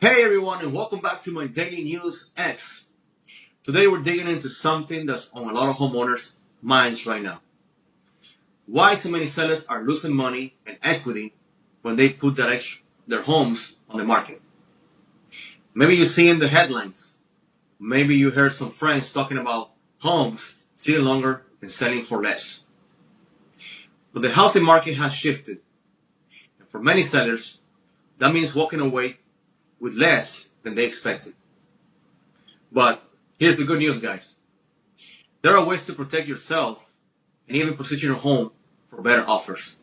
Hey everyone, and welcome back to my Daily News X. Today we're digging into something that's on a lot of homeowners' minds right now. Why so many sellers are losing money and equity when they put their homes on the market. Maybe you see in the headlines. Maybe you heard some friends talking about homes sitting longer and selling for less. But the housing market has shifted. And for many sellers, that means walking away with less than they expected. But here's the good news, guys. There are ways to protect yourself and even position your home for better offers.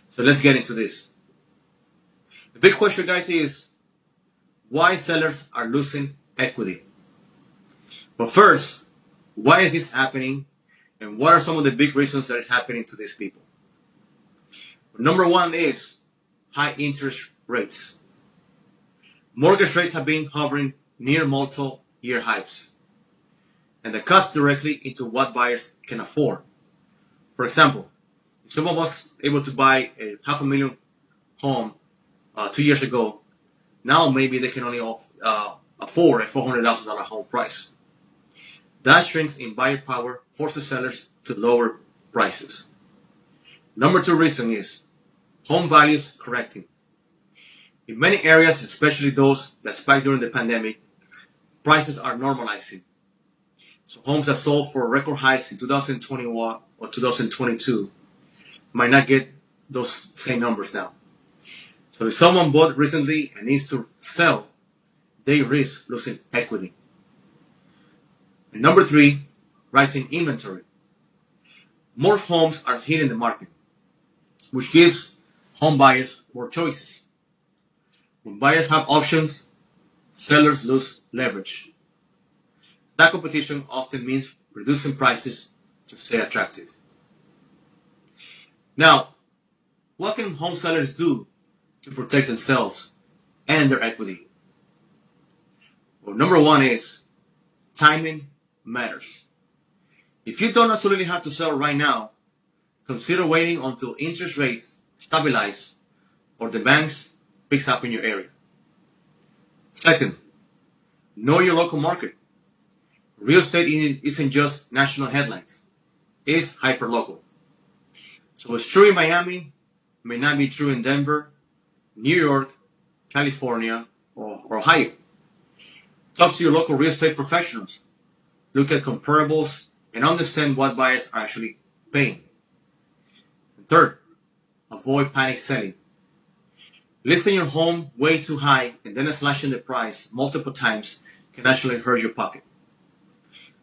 So let's get into this. The big question, guys, is why sellers are losing equity. But first, why is this happening? And what are some of the big reasons that it's happening to these people? Number one is high interest rates. Mortgage rates have been hovering near multi-year heights, and that cuts directly into what buyers can afford. For example, if someone was able to buy a $500,000 home 2 years ago, now maybe they can only afford a $400,000 home price. That shrinks in buyer power forces sellers to lower prices. Number two reason is home values correcting. In many areas, especially those that spiked during the pandemic, prices are normalizing. So homes that sold for record highs in 2021 or 2022 might not get those same numbers now. So if someone bought recently and needs to sell, they risk losing equity. And number three, rising inventory. More homes are hitting the market, which gives home buyers more choices. When buyers have options, sellers lose leverage. That competition often means reducing prices to stay attractive. Now, what can home sellers do to protect themselves and their equity? Well, number one is timing matters. If you don't absolutely have to sell right now, consider waiting until interest rates stabilize or the banks picks up in your area. Second, know your local market. Real estate isn't just national headlines. It's hyperlocal. So what's true in Miami may not be true in Denver, New York, California, or Ohio. Talk to your local real estate professionals. Look at comparables and understand what buyers are actually paying. And third, avoid panic selling. Listing your home way too high and then slashing the price multiple times can actually hurt your pocket.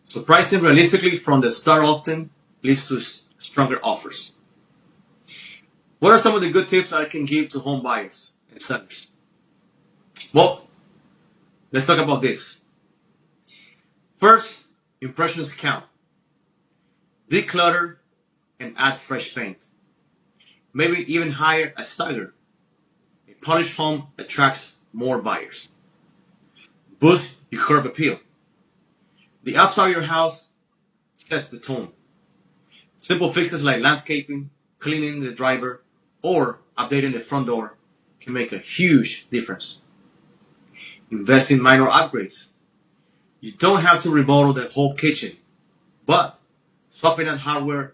So pricing realistically from the start often leads to stronger offers. What are some of the good tips I can give to home buyers and sellers? Well, let's talk about this. First, impressions count. Declutter and add fresh paint. Maybe even hire a styler. A polished home attracts more buyers. Boost your curb appeal. The outside of your house sets the tone. Simple fixes like landscaping, cleaning the driveway, or updating the front door can make a huge difference. Invest in minor upgrades. You don't have to remodel the whole kitchen, but swapping out hardware,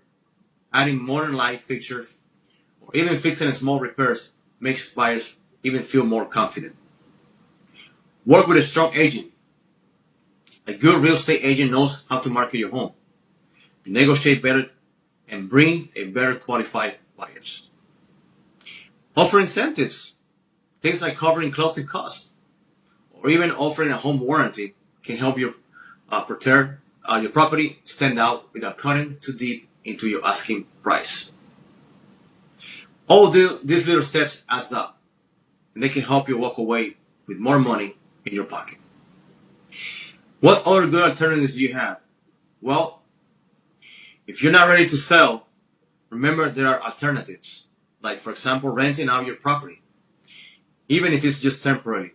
adding modern light fixtures, or even fixing small repairs makes buyers even feel more confident. Work with a strong agent. A good real estate agent knows how to market your home, negotiate better, and bring a better qualified buyers. Offer incentives. Things like covering closing costs or even offering a home warranty can help you protect your property stand out without cutting too deep into your asking price. All these little steps adds up, and they can help you walk away with more money in your pocket. What other good alternatives do you have? Well, if you're not ready to sell, remember there are alternatives, like for example renting out your property, even if it's just temporary.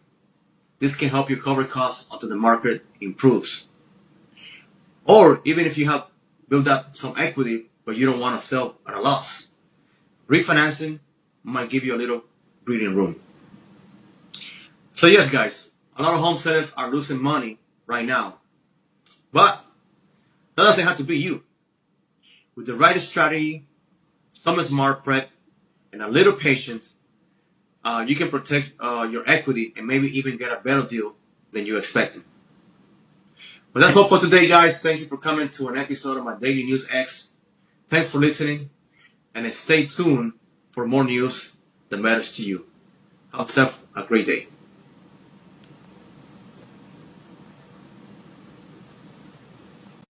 This can help you cover costs until the market improves. Or even if you have built up some equity but you don't want to sell at a loss, refinancing might give you a little breathing room. So yes, guys, a lot of home sellers are losing money right now, but that doesn't have to be you. With the right strategy, some smart prep, and a little patience, you can protect your equity and maybe even get a better deal than you expected. But that's all for today, guys. Thank you for coming to an episode of my Daily News X. Thanks for listening, and stay tuned for more news that matters to you. Have yourself a great day.